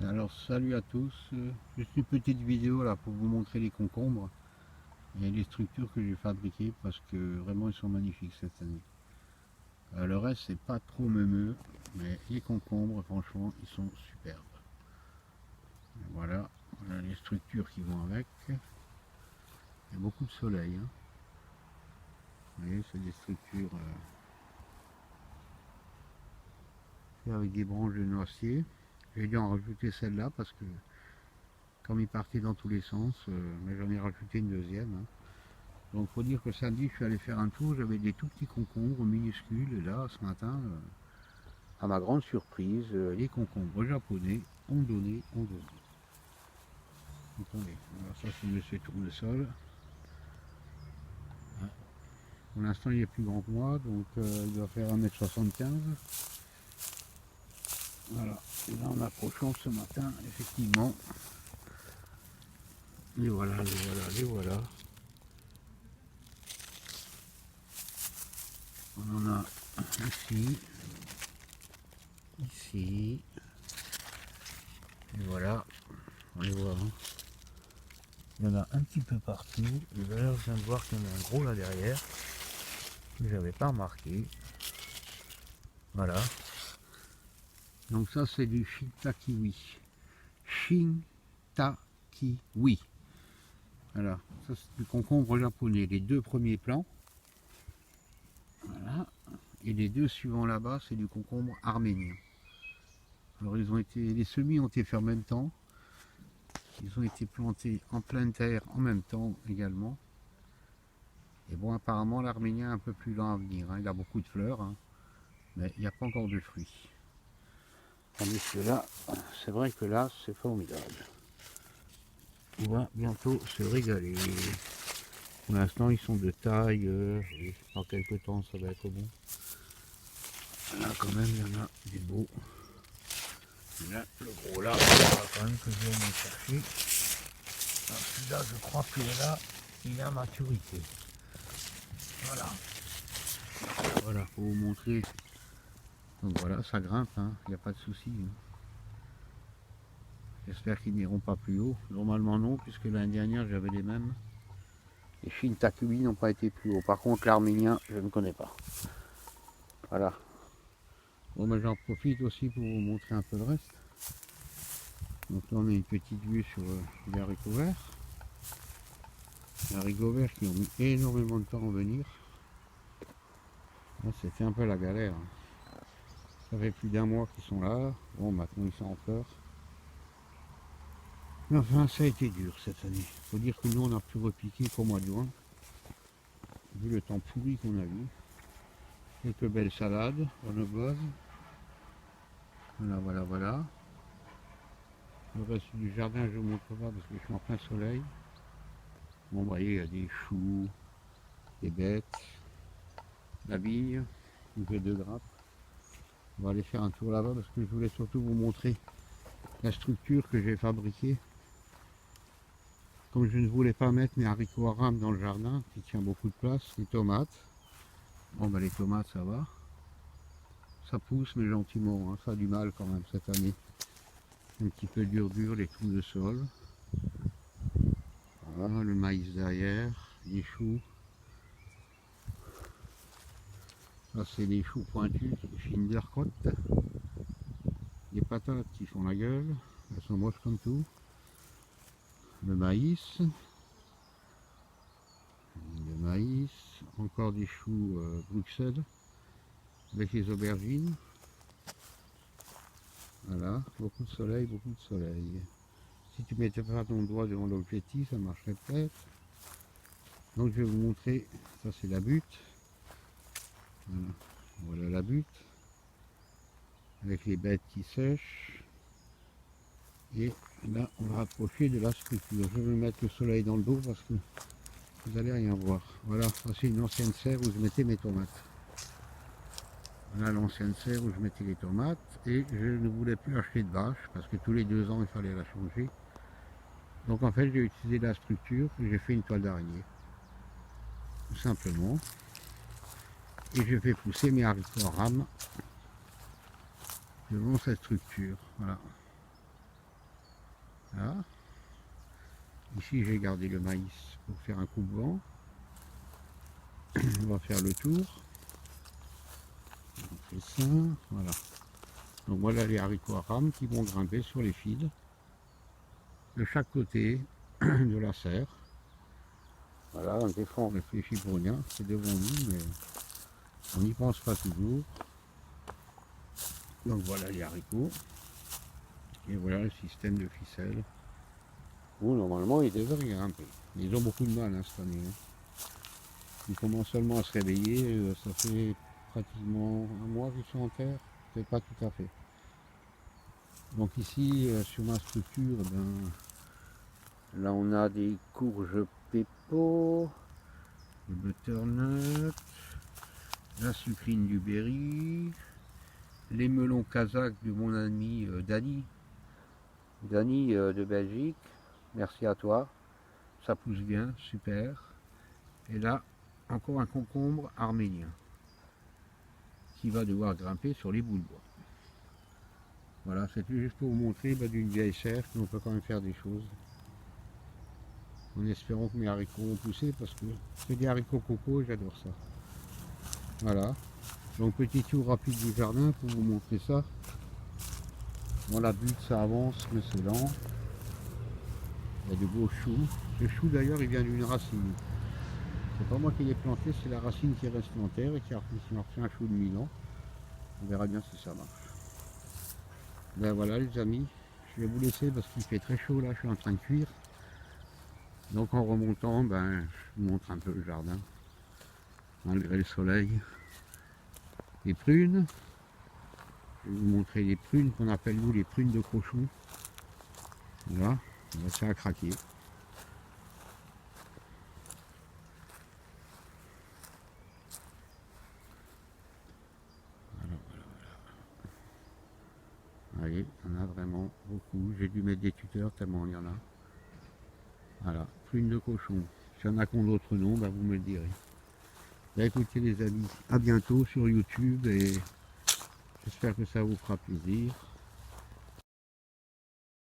Alors salut à tous, juste une petite vidéo là pour vous montrer les concombres et les structures que j'ai fabriquées parce que vraiment ils sont magnifiques cette année. Le reste c'est pas trop meumeux, mais les concombres franchement ils sont superbes. Voilà, voilà les structures qui vont avec. Il y a beaucoup de soleil, hein. Vous voyez, c'est des structures faites avec des branches de noisier. J'ai dû en rajouter celle-là parce que comme il partait dans tous les sens, mais j'en ai rajouté une deuxième, hein. Donc faut dire que samedi je suis allé faire un tour, j'avais des tout petits concombres minuscules, et là ce matin, à ma grande surprise, les concombres japonais ont donné. Attendez, alors ça c'est Monsieur Tournesol. Ah, pour l'instant il est plus grand que moi, donc il doit faire 1,75 m. Voilà, et là en approchant ce matin, effectivement, les voilà, les voilà, les voilà. On en a ici, ici, et voilà, on les voit, hein. Il y en a un petit peu partout. Et d'ailleurs, je viens de voir qu'il y en a un gros là derrière que j'avais pas remarqué. Voilà. Donc ça, c'est du Shintakiwi. Shintakiwi. Voilà. Ça, c'est du concombre japonais. Les deux premiers plans. Voilà. Et les deux suivants là-bas, c'est du concombre arménien. Alors, les semis ont été faits en même temps. Ils ont été plantés en pleine terre en même temps également. Et bon, apparemment, l'arménien est un peu plus lent à venir, hein. Il a beaucoup de fleurs, hein, mais il n'y a pas encore de fruits. Tandis que là, c'est vrai que là, c'est formidable. On va bientôt se régaler. Pour l'instant, ils sont de taille. Dans quelques temps, ça va être bon. Là, quand même, il y en a des beaux. Et là, le gros là, il faudra quand même que je vienne le chercher. Celui-là, je crois que là, il est à maturité. Voilà. Voilà, pour vous montrer. Donc voilà, ça grimpe, hein, il n'y a pas de souci, hein. J'espère qu'ils n'iront pas plus haut. Normalement non, puisque l'année dernière j'avais les mêmes. Les Shintakuwi n'ont pas été plus haut. Par contre l'arménien, je ne connais pas. Voilà. Bon, ben, j'en profite aussi pour vous montrer un peu le reste. Donc là on a une petite vue sur les haricots verts. Les haricots verts qui ont mis énormément de temps à venir. Là c'était un peu la galère, hein. Ça fait plus d'un mois qu'ils sont là. Bon, maintenant ils sont en fleurs. Mais enfin, ça a été dur cette année. Il faut dire que nous, on a pu repiquer qu'au mois de juin, vu le temps pourri qu'on a eu. Quelques belles salades, renobloises. Voilà, voilà, voilà. Le reste du jardin, je ne vous montre pas parce que je suis en plein soleil. Bon, vous voyez, il y a des choux, des bêtes, la vigne, une peu de grappes. On va aller faire un tour là-bas parce que je voulais surtout vous montrer la structure que j'ai fabriquée. Comme je ne voulais pas mettre mes haricots à rame dans le jardin, qui tient beaucoup de place, les tomates. Bon, ben les tomates, ça va. Ça pousse, mais gentiment, hein. Ça a du mal quand même cette année. Un petit peu dur, les trous de sol. Voilà, le maïs derrière, les choux. Ça, c'est des choux pointus, Schinderkott. Les patates qui font la gueule, elles sont moches comme tout. Le maïs. Le maïs. Encore des choux Bruxelles. Avec les aubergines. Voilà, beaucoup de soleil, beaucoup de soleil. Si tu mettais pas ton doigt devant l'objectif, ça marcherait peut-être. Donc je vais vous montrer, ça c'est la butte. Voilà, voilà la butte. Avec les bêtes qui sèchent. Et là, on va rapprocher de la structure. Je vais mettre le soleil dans le dos parce que vous allez rien voir. Voilà, ça c'est une ancienne serre où je mettais mes tomates. Voilà l'ancienne serre où je mettais les tomates. Et je ne voulais plus acheter de vache parce que tous les 2 ans il fallait la changer. Donc en fait j'ai utilisé la structure et j'ai fait une toile d'araignée. Tout simplement. Et je fais pousser mes haricots à rame devant cette structure. Voilà. Voilà. Ici j'ai gardé le maïs pour faire un coupe-vent. On va faire le tour. On fait ça, voilà. Donc voilà les haricots à rame qui vont grimper sur les fils de chaque côté de la serre. Voilà, des fois on réfléchit pour rien, c'est devant nous, mais on n'y pense pas toujours. Donc voilà les haricots. Et voilà le système de ficelle. Où normalement ils devraient grimper. Ils ont beaucoup de mal cette année. Ils commencent seulement à se réveiller, ça fait pratiquement un mois qu'ils sont en terre, peut-être pas tout à fait. Donc ici, sur ma structure, là on a des courges pepo, le butternut, la sucrine du Berry, les melons kazakhs de mon ami Dani. Dani de Belgique, merci à toi, ça pousse bien, super. Et là, encore un concombre arménien qui va devoir grimper sur les bouts de bois. Voilà, c'était juste pour vous montrer d'une vieille serre qu'on peut quand même faire des choses. En espérant que mes haricots vont pousser parce que c'est des haricots coco et j'adore ça. Voilà, donc petit tour rapide du jardin pour vous montrer ça. Bon, la butte ça avance mais c'est lent. Il y a de beaux choux. Le chou d'ailleurs il vient d'une racine. C'est pas moi qui l'ai planté, c'est la racine qui reste en terre et qui a fait un chou de 1000 ans. On verra bien si ça marche. Ben voilà les amis, je vais vous laisser parce qu'il fait très chaud là, je suis en train de cuire. Donc en remontant, je vous montre un peu le jardin, malgré le soleil. Les prunes, je vais vous montrer les prunes qu'on appelle nous les prunes de cochon. Voilà, ça a craqué. Voilà, voilà, voilà. Allez, on a vraiment beaucoup. J'ai dû mettre des tuteurs tellement il y en a. Voilà, prunes de cochon. S'il y en a qui ont d'autres noms, vous me le direz. Écoutez les amis, à bientôt sur YouTube et j'espère que ça vous fera plaisir.